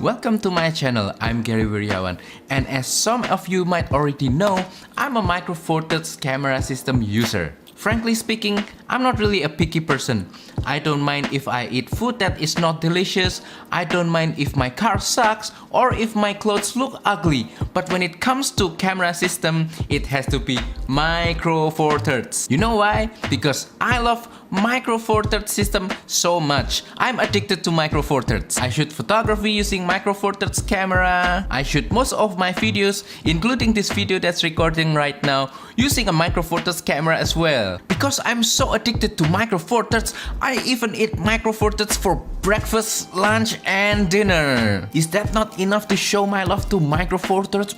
Welcome to my channel, I'm Gary Wiryawan, and as some of you might already know, I'm a Micro Four Thirds camera system user. Frankly speaking, I'm not really a picky person. I don't mind if I eat food that is not delicious, I don't mind if my car sucks or if my clothes look ugly, but when it comes to camera system, it has to be Micro Four Thirds. You know why? Because I love Micro Four Thirds system so much. I'm addicted to Micro Four Thirds. I shoot photography using Micro Four Thirds camera. I shoot most of my videos, including this video that's recording right now, using a Micro Four Thirds camera as well. Because I'm so addicted to Micro Four Thirds, I even eat Micro Four Thirds for breakfast, lunch and dinner. Is that not enough to show my love to Micro Four Thirds?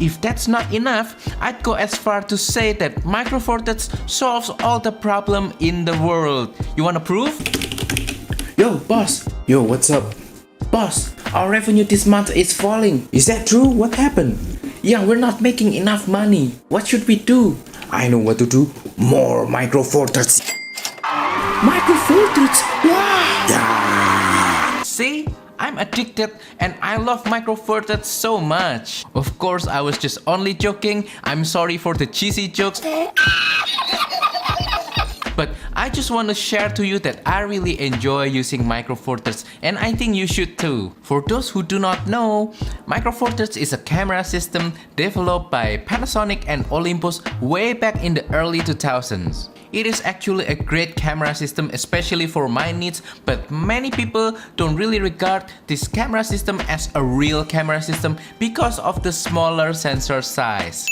If that's not enough, I'd go as far to say that Micro Four Thirds solves all the problem in the world. You wanna prove? Yo, boss. Yo, what's up? Boss, our revenue this month is falling. Is that true? What happened? Yeah, we're not making enough money. What should we do? I know what to do. More Micro Four Thirds. Micro Four Thirds? Wow! Yeah! See? I'm addicted and I love Micro Four Thirds so much. Of course, I was just only joking. I'm sorry for the cheesy jokes. But I just want to share to you that I really enjoy using Micro Four Thirds and I think you should too. For those who do not know, Micro Four Thirds is a camera system developed by Panasonic and Olympus way back in the early 2000s. It is actually a great camera system, especially for my needs, but many people don't really regard this camera system as a real camera system because of the smaller sensor size.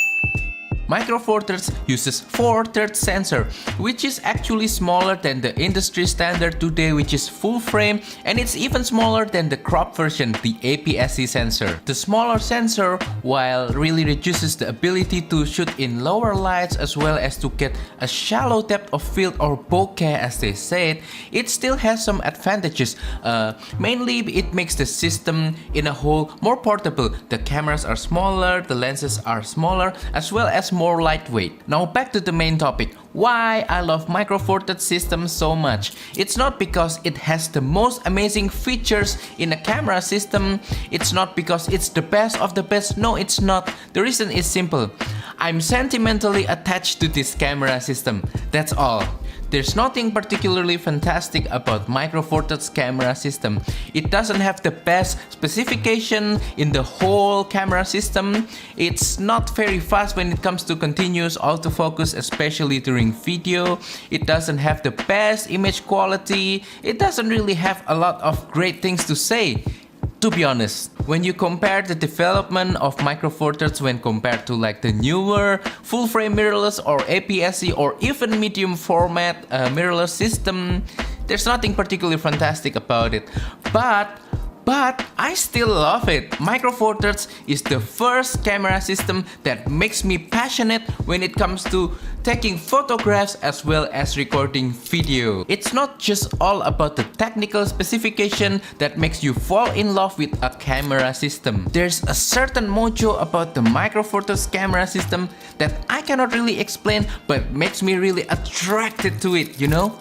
Micro Four Thirds uses 4/3 sensor, which is actually smaller than the industry standard today, which is full frame, and it's even smaller than the crop version, the APS-C sensor. The smaller sensor, while really reduces the ability to shoot in lower lights as well as to get a shallow depth of field or bokeh as they say it still has some advantages. Mainly it makes the system in a whole more portable. The cameras are smaller, the lenses are smaller, as well as more lightweight. Now back to the main topic. Why I love Micro Four Thirds system so much. It's not because it has the most amazing features in a camera system. It's not because it's the best of the best. No, it's not. The reason is simple. I'm sentimentally attached to this camera system. That's all. There's nothing particularly fantastic about Micro Four Thirds camera system. It doesn't have the best specification in the whole camera system. It's not very fast when it comes to continuous autofocus, especially during video. It doesn't have the best image quality. It doesn't really have a lot of great things to say. To be honest, when you compare the development of Micro Four Thirds when compared to like the newer full frame mirrorless or APS-C or even medium format mirrorless system, there's nothing particularly fantastic about it. But I still love it. Micro Four Thirds is the first camera system that makes me passionate when it comes to taking photographs as well as recording video. It's not just all about the technical specification that makes you fall in love with a camera system. There's a certain mojo about the Micro Four Thirds camera system that I cannot really explain, but makes me really attracted to it, you know?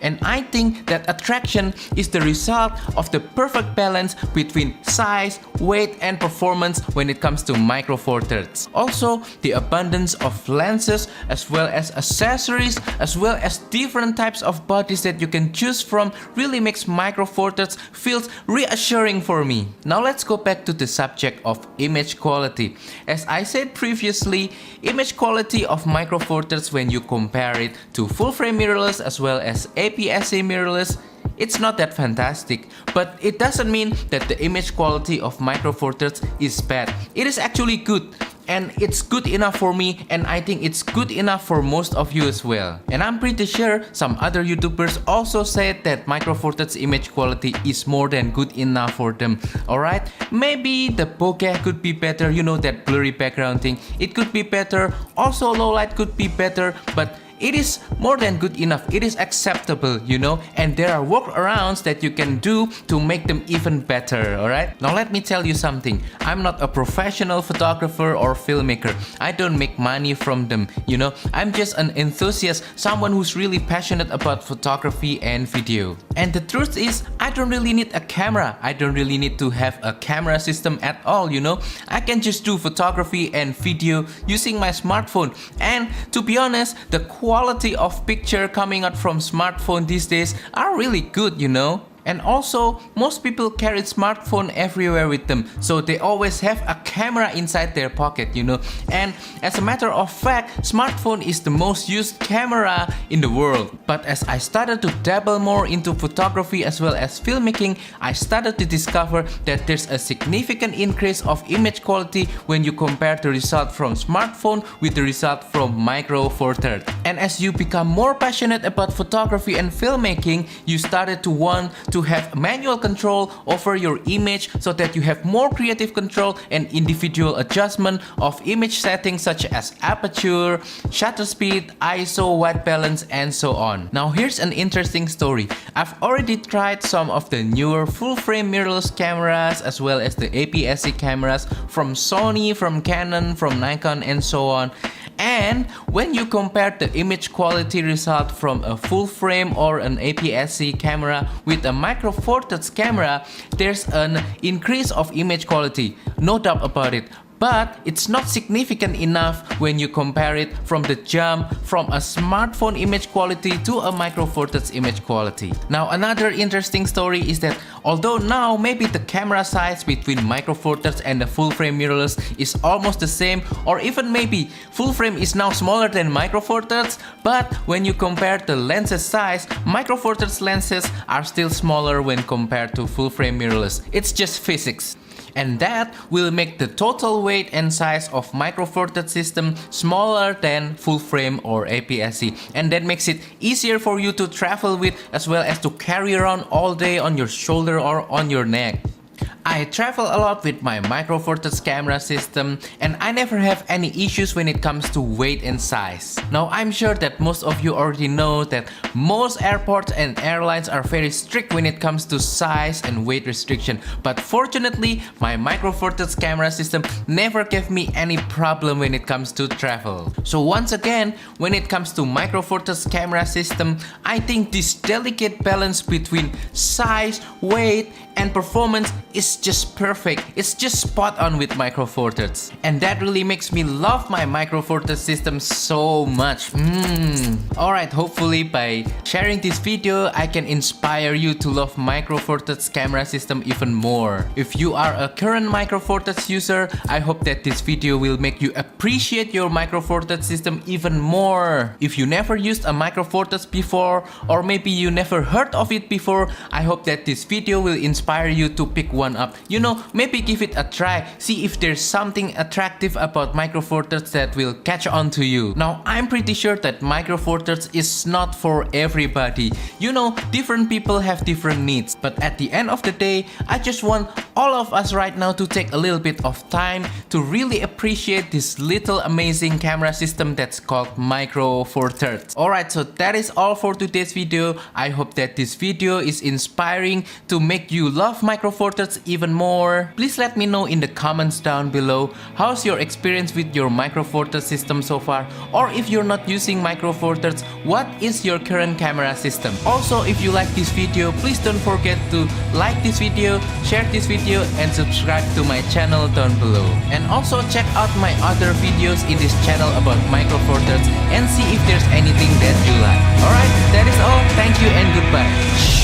And I think that attraction is the result of the perfect balance between size, weight and performance when it comes to Micro Four Thirds. Also, the abundance of lenses as well as accessories as well as different types of bodies that you can choose from really makes Micro Four Thirds feels reassuring for me. Now let's go back to the subject of image quality. As I said previously, image quality of Micro Four Thirds when you compare it to full frame mirrorless as well as APS-C mirrorless, it's not that fantastic, but it doesn't mean that the image quality of Micro Four Thirds is bad. It is actually good. And it's good enough for me, and I think it's good enough for most of you as well. And I'm pretty sure some other YouTubers also said that Micro Four Thirds image quality is more than good enough for them. Alright, maybe the bokeh could be better, you know, that blurry background thing. It could be better, also low light could be better, but it is more than good enough. It is acceptable, you know, and there are workarounds that you can do to make them even better, alright? Now let me tell you something. I'm not a professional photographer or filmmaker. I don't make money from them, you know. I'm just an enthusiast, someone who's really passionate about photography and video. And the truth is, I don't really need a camera. I don't really need to have a camera system at all, you know. I can just do photography and video using my smartphone. And to be honest, the quality of picture coming out from smartphone these days are really good, you know. And also, most people carry smartphone everywhere with them, so they always have a camera inside their pocket, you know. And as a matter of fact, smartphone is the most used camera in the world. But as I started to dabble more into photography as well as filmmaking, I started to discover that there's a significant increase of image quality when you compare the result from smartphone with the result from Micro Four Thirds. And as you become more passionate about photography and filmmaking, you started to want to have manual control over your image so that you have more creative control and individual adjustment of image settings such as aperture, shutter speed, ISO, white balance, and so on. Now here's an interesting story. I've already tried some of the newer full-frame mirrorless cameras as well as the APS-C cameras from Sony, from Canon, from Nikon, and so on. And when you compare the image quality result from a full frame or an APS-C camera with a Micro Four Thirds camera, there's an increase of image quality, no doubt about it. But it's not significant enough when you compare it from the jump from a smartphone image quality to a Micro Four Thirds image quality. Now another interesting story is that although now maybe the camera size between Micro Four Thirds and the full frame mirrorless is almost the same, or even maybe full frame is now smaller than Micro Four Thirds, but when you compare the lenses size, Micro Four Thirds lenses are still smaller when compared to full frame mirrorless. It's just physics. And that will make the total weight and size of Micro Four Thirds system smaller than full frame or APS-C, and that makes it easier for you to travel with as well as to carry around all day on your shoulder or on your neck. I travel a lot with my Micro Four Thirds camera system and I never have any issues when it comes to weight and size. Now I'm sure that most of you already know that most airports and airlines are very strict when it comes to size and weight restriction, but fortunately my Micro Four Thirds camera system never gave me any problem when it comes to travel. So once again, when it comes to Micro Four Thirds camera system, I think this delicate balance between size, weight, and performance is just perfect. It's just spot on with Micro Four Thirds. And that really makes me love my Micro Four Thirds system so much. Alright, hopefully by sharing this video, I can inspire you to love Micro Four Thirds camera system even more. If you are a current Micro Four Thirds user, I hope that this video will make you appreciate your Micro Four Thirds system even more. If you never used a Micro Four Thirds before, or maybe you never heard of it before, I hope that this video will inspire you to pick one up. You know, maybe give it a try. See if there's something attractive about Micro Four Thirds that will catch on to you. Now, I'm pretty sure that Micro Four Thirds is not for everybody. You know, different people have different needs. But at the end of the day, I just want all of us right now to take a little bit of time to really appreciate this little amazing camera system that's called Micro Four Thirds. Alright, so that is all for today's video. I hope that this video is inspiring to make you love Micro Four Thirds even more. Please let me know in the comments down below how's your experience with your Micro Four Thirds system so far, or if you're not using Micro Four Thirds, what is your current camera system? Also, if you like this video, please don't forget to like this video, share this video, and subscribe to my channel down below. And also check out my other videos in this channel about Micro Four Thirds and see if there's anything that you like. Alright, that is all. Thank you and goodbye.